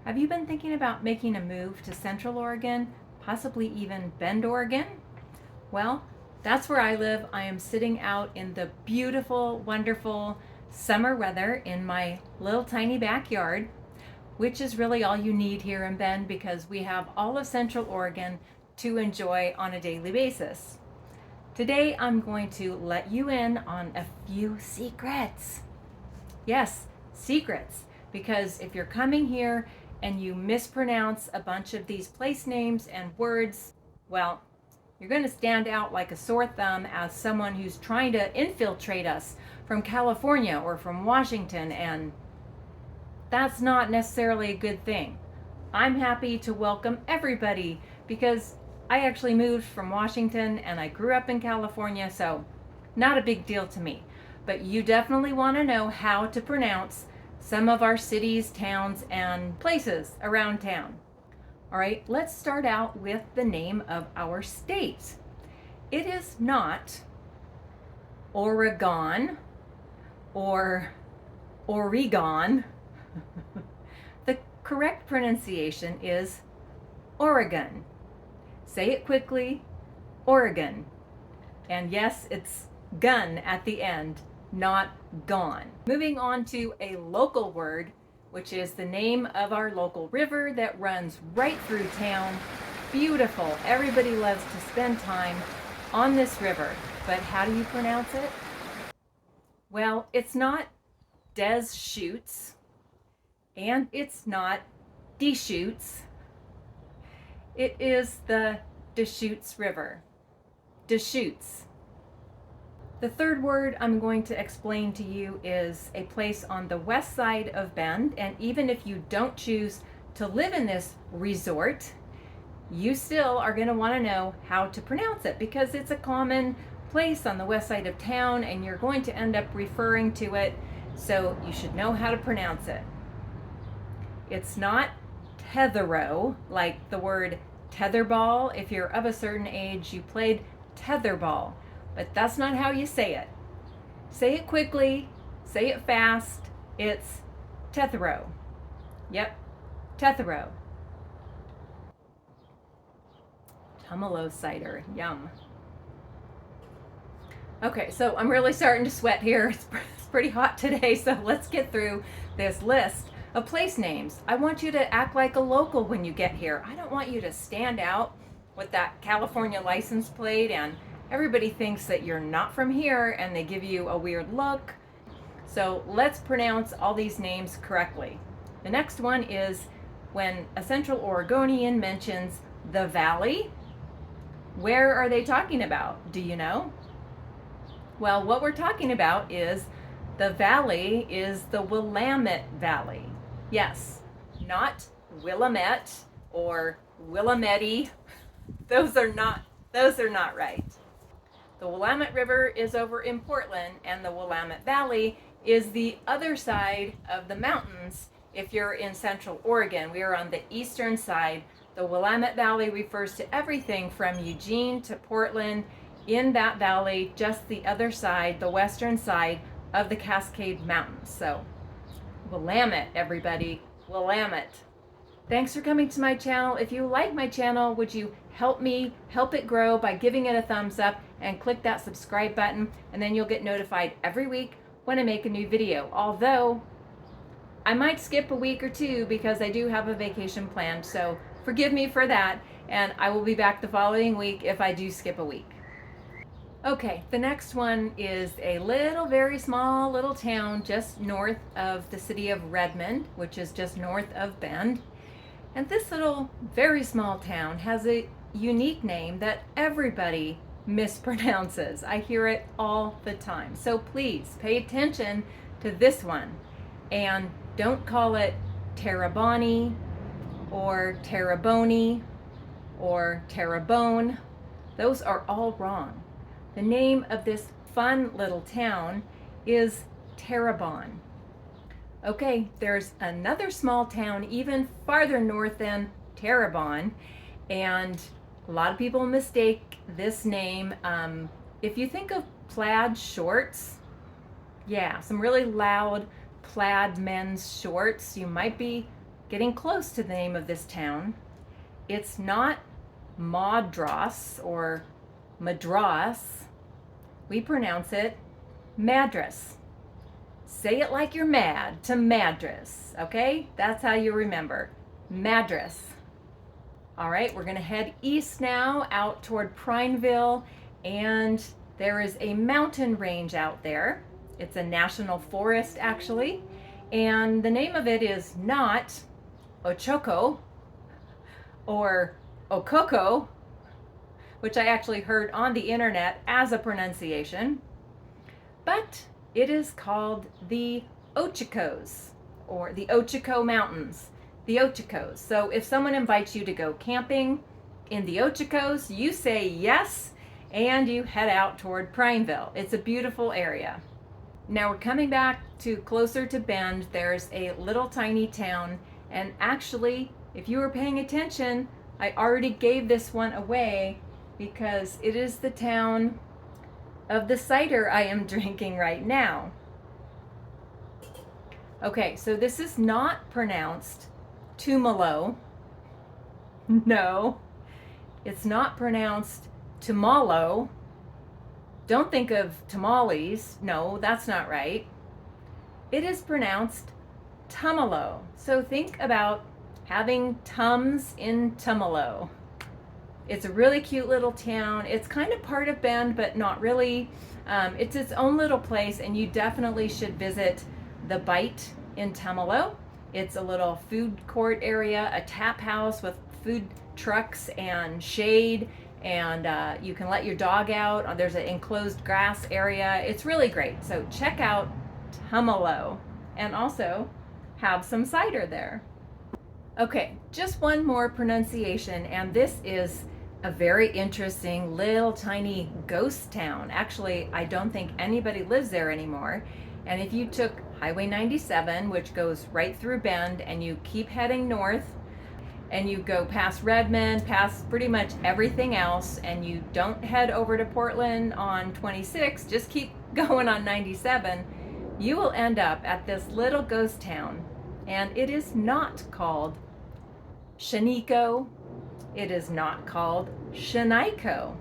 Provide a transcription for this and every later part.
Have you been thinking about making a move to Central Oregon, possibly even Bend, Oregon? Well, that's where I live. I am sitting out in the beautiful, wonderful summer weather in my little tiny backyard, which is really all you need here in Bend because we have all of Central Oregon to enjoy on a daily basis. Today, I'm going to let you in on a few secrets. Yes, secrets, because if you're coming here and you mispronounce a bunch of these place names and words, well, you're going to stand out like a sore thumb as someone who's trying to infiltrate us from California or from Washington, and that's not necessarily a good thing. I'm happy to welcome everybody because I actually moved from Washington and I grew up in California, so not a big deal to me. But you definitely want to know how to pronounce some of our cities, towns, and places around town. All right, let's start out with the name of our state. It is not Oregon or Oregon. The correct pronunciation is Oregon. Say it quickly, Oregon. And yes, it's gun at the end, not gone. Moving on to a local word, which is the name of our local river that runs right through town. Beautiful. Everybody loves to spend time on this river. But how do you pronounce it? Well, it's not Des Chutes, and it's not Deschutes. It is the Deschutes River. Deschutes. The third word I'm going to explain to you is a place on the west side of Bend, and even if you don't choose to live in this resort, you still are going to want to know how to pronounce it because it's a common place on the west side of town and you're going to end up referring to it, so you should know how to pronounce it. It's not Tetherow, like the word tetherball. If you're of a certain age, you played tetherball. But that's not how you say it. Say it quickly, say it fast. It's Tetherow. Yep, Tetherow. Tumalo cider, yum. Okay, so I'm really starting to sweat here. It's pretty hot today, so let's get through this list of place names. I want you to act like a local when you get here. I don't want you to stand out with that California license plate and everybody thinks that you're not from here and they give you a weird look. So let's pronounce all these names correctly. The next one is when a Central Oregonian mentions the valley. Where are they talking about? Do you know? Well, what we're talking about is the valley is the Willamette Valley. Yes, not Willamette or Willamette. Those are not right. The Willamette River is over in Portland, and the Willamette Valley is the other side of the mountains. If you're in Central Oregon, we are on the eastern side. The Willamette Valley refers to everything from Eugene to Portland. In that valley, just the other side, the western side of the Cascade Mountains. So, Willamette, everybody, Willamette. Thanks for coming to my channel. If you like my channel, would you help me help it grow by giving it a thumbs up and click that subscribe button, and then you'll get notified every week when I make a new video. Although I might skip a week or two because I do have a vacation planned, so forgive me for that, and I will be back the following week if I do skip a week. Okay, the next one is a very small little town just north of the city of Redmond, which is just north of Bend. And this little, very small town has a unique name that everybody mispronounces. I hear it all the time. So please pay attention to this one and don't call it Terrebonne or Terrebonne or Terrebonne. Those are all wrong. The name of this fun little town is Terrebonne. Okay, there's another small town even farther north than Terrebonne, and a lot of people mistake this name. If you think of plaid shorts, yeah, some really loud plaid men's shorts, you might be getting close to the name of this town. It's not Madras or Madras. We pronounce it Madras. Say it like you're mad, to Madras, okay? That's how you remember, Madras. All right, we're gonna head east now out toward Prineville, and there is a mountain range out there. It's a national forest actually, and the name of it is not Ochoko or Okoko, which I actually heard on the internet as a pronunciation, but it is called the Ochocos, or the Ochoko Mountains, the Ochocos. So if someone invites you to go camping in the Ochocos, you say yes, and you head out toward Prineville. It's a beautiful area. Now we're coming back to closer to Bend. There's a little tiny town, and actually, if you were paying attention, I already gave this one away because it is the town of the cider I am drinking right now. Okay, so this is not pronounced Tumalo. No, it's not pronounced Tumalo. Don't think of tamales. No, that's not right. It is pronounced Tumalo. So think about having Tums in Tumalo. It's a really cute little town. It's kind of part of Bend, but not really. It's its own little place, and you definitely should visit the Bite in Tumalo. It's a little food court area, a tap house with food trucks and shade, and you can let your dog out. There's an enclosed grass area. It's really great. So check out Tumalo, and also have some cider there. Okay, just one more pronunciation, and this is a very interesting little tiny ghost town. Actually, I don't think anybody lives there anymore. And if you took Highway 97, which goes right through Bend, and you keep heading north, and you go past Redmond, past pretty much everything else, and you don't head over to Portland on 26, just keep going on 97, you will end up at this little ghost town. And it is not called Shanako. It is not called Shanako.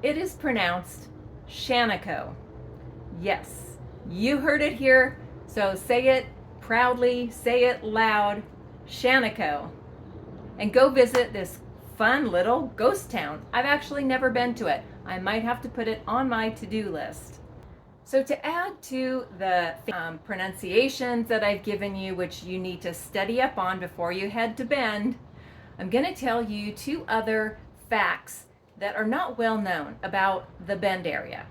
It is pronounced Shanako. Yes, you heard it here, so say it proudly, say it loud, Shanako. And go visit this fun little ghost town. I've actually never been to it. I might have to put it on my to-do list. So to add to the pronunciations that I've given you, which you need to study up on before you head to Bend, I'm going to tell you two other facts that are not well known about the Bend area.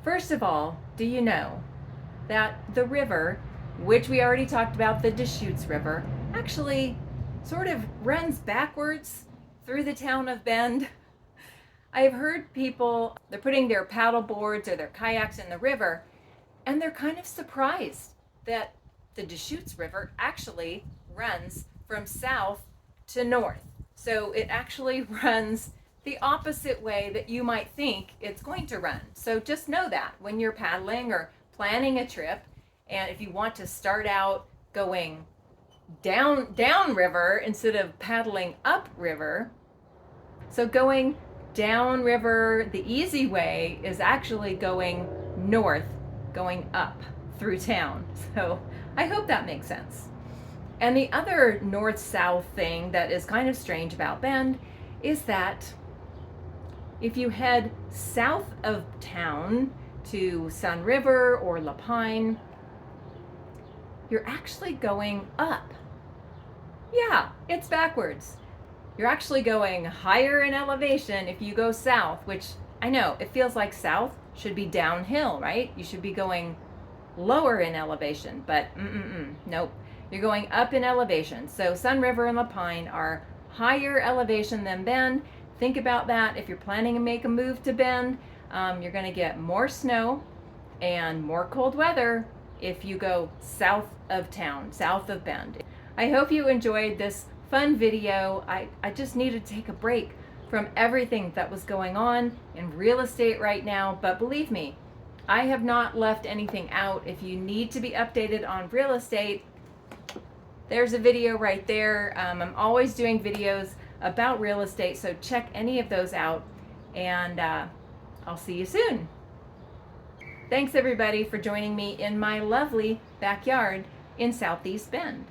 First of all, do you know that the river, which we already talked about, the Deschutes River, actually sort of runs backwards through the town of Bend? I've heard people, they're putting their paddle boards or their kayaks in the river, and they're kind of surprised that the Deschutes River actually runs from south to north. So it actually runs the opposite way that you might think it's going to run. So just know that when you're paddling or planning a trip, and if you want to start out going down river instead of paddling up river, so going down river, the easy way is actually going north, going up through town. So I hope that makes sense. And the other north-south thing that is kind of strange about Bend is that if you head south of town to Sun River or La Pine, you're actually going up. Yeah, it's backwards. You're actually going higher in elevation if you go south, which I know it feels like south should be downhill, right? You should be going lower in elevation, but nope. You're going up in elevation. So Sun River and La Pine are higher elevation than Bend. Think about that. If you're planning to make a move to Bend, you're going to get more snow and more cold weather if you go south of town, south of Bend. I hope you enjoyed this fun video. I just needed to take a break from everything that was going on in real estate right now, but believe me, I have not left anything out. If you need to be updated on real estate, There's a video right there. I'm always doing videos about real estate, so check any of those out, and I'll see you soon. Thanks everybody for joining me in my lovely backyard in Southeast Bend.